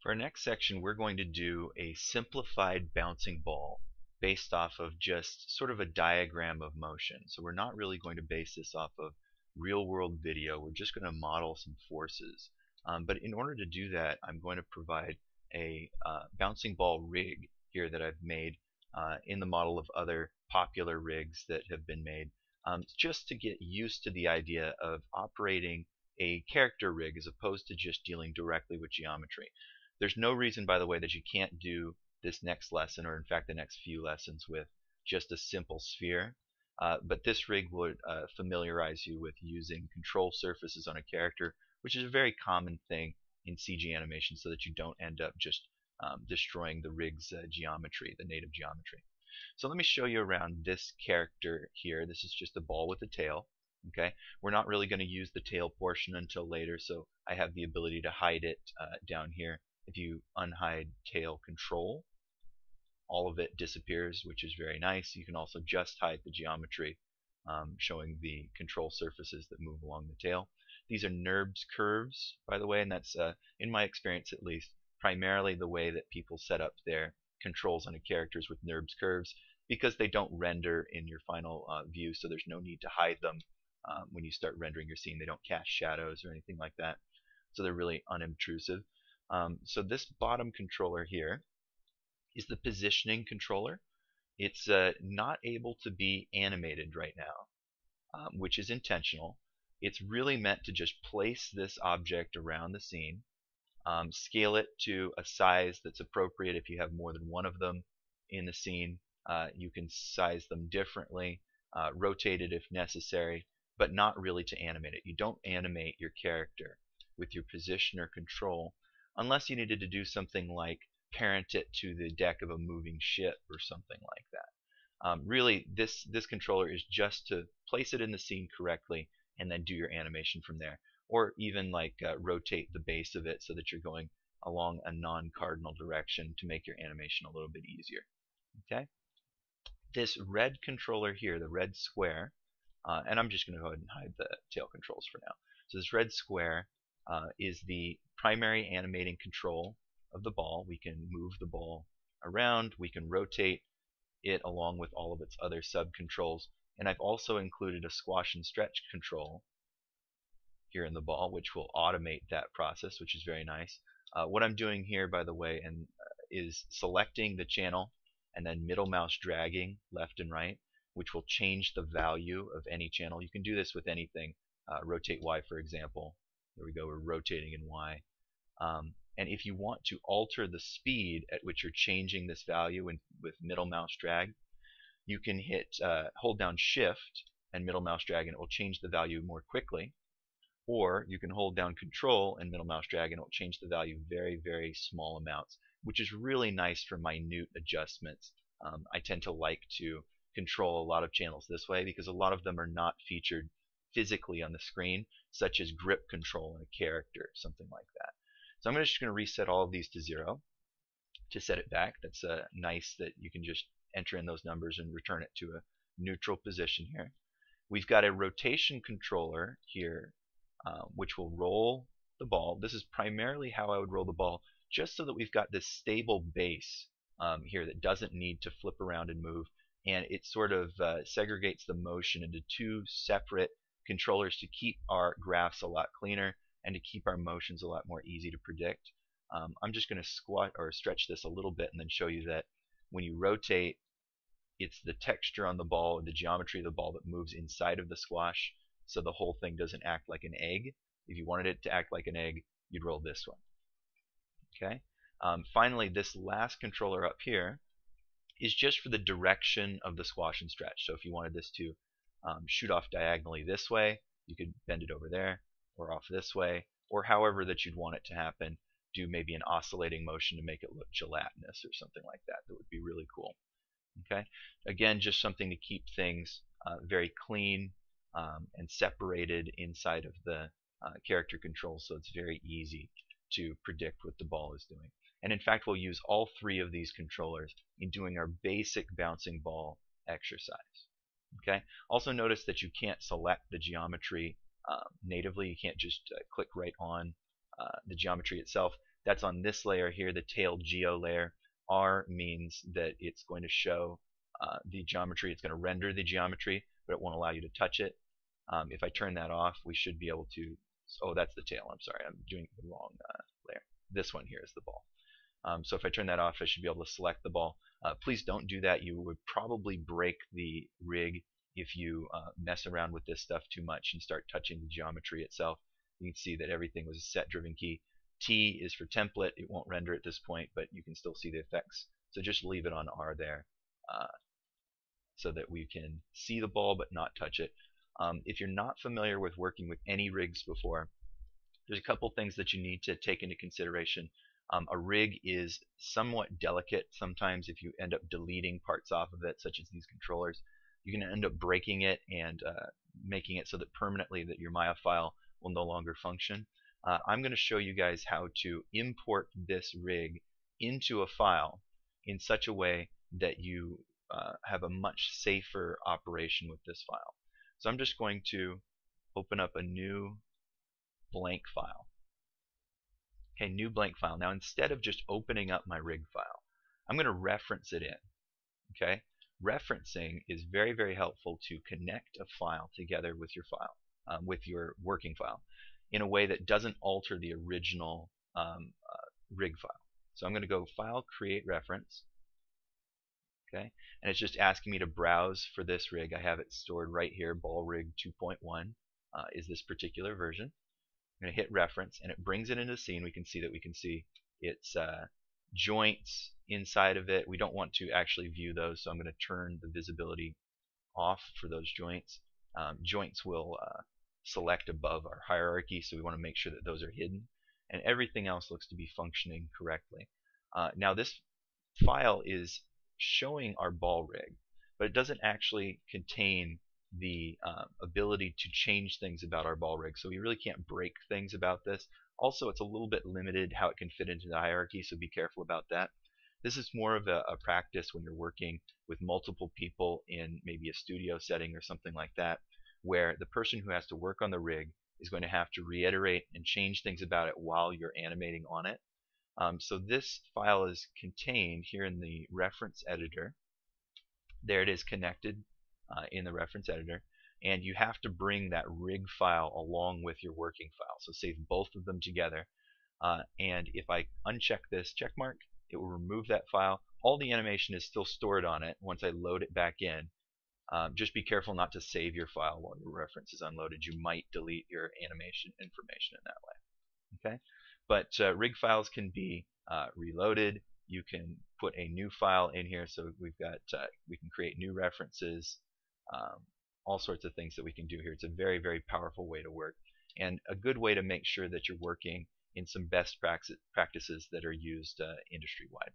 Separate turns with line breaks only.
For our next section, we're going to do a simplified bouncing ball based off of just sort of a diagram of motion. So we're not really going to base this off of real-world video. We're just going to model some forces. But in order to do that, I'm going to provide a bouncing ball rig here that I've made in the model of other popular rigs that have been made, just to get used to the idea of operating a character rig as opposed to just dealing directly with geometry. There's no reason, by the way, that you can't do this next lesson, or in fact the next few lessons, with just a simple sphere. But this rig would familiarize you with using control surfaces on a character, which is a very common thing in CG animation, so that you don't end up just destroying the rig's geometry, the native geometry. So let me show you around this character here. This is just a ball with a tail. Okay, we're not really going to use the tail portion until later, so I have the ability to hide it down here. If you unhide tail control, all of it disappears, which is very nice. You can also just hide the geometry, showing the control surfaces that move along the tail. These are NURBS curves, by the way, and that's, in my experience at least, primarily the way that people set up their controls on a characters with NURBS curves, because they don't render in your final view, so there's no need to hide them when you start rendering your scene. They don't cast shadows or anything like that, so they're really unobtrusive. So this bottom controller here is the positioning controller. It's not able to be animated right now, which is intentional. It's really meant to just place this object around the scene, scale it to a size that's appropriate. If you have more than one of them in the scene, you can size them differently, rotate it if necessary, but not really to animate it. You don't animate your character with your position or control unless you needed to do something like parent it to the deck of a moving ship or something like that. Really, this controller is just to place it in the scene correctly and then do your animation from there, or even like rotate the base of it so that you're going along a non-cardinal direction to make your animation a little bit easier. Okay, this red controller here, the red square, and I'm just going to go ahead and hide the tail controls for now. So this red square is the primary animating control of the ball. We can move the ball around, we can rotate it along with all of its other sub-controls, and I've also included a squash and stretch control here in the ball, which will automate that process, which is very nice. What I'm doing here, by the way, is selecting the channel and then middle mouse dragging left and right, which will change the value of any channel. You can do this with anything. Rotate Y, for example. There we go, we're rotating in Y. And if you want to alter the speed at which you're changing this value with middle mouse drag, you can hold down Shift and middle mouse drag, and it will change the value more quickly. Or you can hold down Control and middle mouse drag, and it will change the value very, very small amounts, which is really nice for minute adjustments. I tend to like to control a lot of channels this way because a lot of them are not featured physically on the screen, such as grip control in a character, something like that. So I'm just going to reset all of these to 0 to set it back. That's nice that you can just enter in those numbers and return it to a neutral position here. We've got a rotation controller here, which will roll the ball. This is primarily how I would roll the ball, just so that we've got this stable base here that doesn't need to flip around and move, and it sort of segregates the motion into two separate controllers to keep our graphs a lot cleaner and to keep our motions a lot more easy to predict. I'm just going to squat or stretch this a little bit and then show you that when you rotate, it's the texture on the ball, the geometry of the ball that moves inside of the squash, so the whole thing doesn't act like an egg. If you wanted it to act like an egg, you'd roll this one. Okay. Finally, this last controller up here is just for the direction of the squash and stretch. So if you wanted this to shoot off diagonally this way, you could bend it over there, or off this way, or however that you'd want it to happen. Do maybe an oscillating motion to make it look gelatinous or something like that. That would be really cool. Okay. Again, just something to keep things very clean and separated inside of the character controls, so it's very easy to predict what the ball is doing. And in fact, we'll use all three of these controllers in doing our basic bouncing ball exercise. Okay. Also notice that you can't select the geometry natively. You can't just click right on the geometry itself. That's on this layer here, the tail geo layer. R means that it's going to show the geometry. It's going to render the geometry, but it won't allow you to touch it. If I turn that off, we should be able to. Oh, that's the tail. I'm sorry, I'm doing the wrong layer. This one here is the ball. So if I turn that off, I should be able to select the ball. Please don't do that. You would probably break the rig if you mess around with this stuff too much and start touching the geometry itself. You can see that everything was a set-driven key. T is for template. It won't render at this point, but you can still see the effects. So just leave it on R there so that we can see the ball but not touch it. If you're not familiar with working with any rigs before, there's a couple things that you need to take into consideration. A rig is somewhat delicate. Sometimes if you end up deleting parts off of it, such as these controllers, you can end up breaking it and making it so that permanently that your Maya file will no longer function. I'm going to show you guys how to import this rig into a file in such a way that you have a much safer operation with this file. So I'm just going to open up a new blank file. Okay, new blank file. Now instead of just opening up my rig file, I'm going to reference it in. Okay, referencing is very, very helpful to connect a file together with your file, with your working file, in a way that doesn't alter the original rig file. So I'm going to go File, Create Reference. Okay, and it's just asking me to browse for this rig. I have it stored right here. Ball rig 2.1 is this particular version. I'm going to hit reference, and it brings it into the scene. We can see its joints inside of it. We don't want to actually view those, so I'm going to turn the visibility off for those joints. Joints will select above our hierarchy, so we want to make sure that those are hidden, and everything else looks to be functioning correctly. Now this file is showing our ball rig, but it doesn't actually contain the ability to change things about our ball rig, so we really can't break things about this. Also, it's a little bit limited how it can fit into the hierarchy, so be careful about that. This is more of a practice when you're working with multiple people in maybe a studio setting or something like that, where the person who has to work on the rig is going to have to reiterate and change things about it while you're animating on it. So this file is contained here in the reference editor. There it is, connected in the reference editor, and you have to bring that rig file along with your working file. So save both of them together. And if I uncheck this check mark, it will remove that file. All the animation is still stored on it once I load it back in. Just be careful not to save your file while your reference is unloaded. You might delete your animation information in that way. Okay, but rig files can be reloaded. You can put a new file in here, so we can create new references, all sorts of things that we can do here. It's a very, very powerful way to work, and a good way to make sure that you're working in some best practices that are used industry-wide.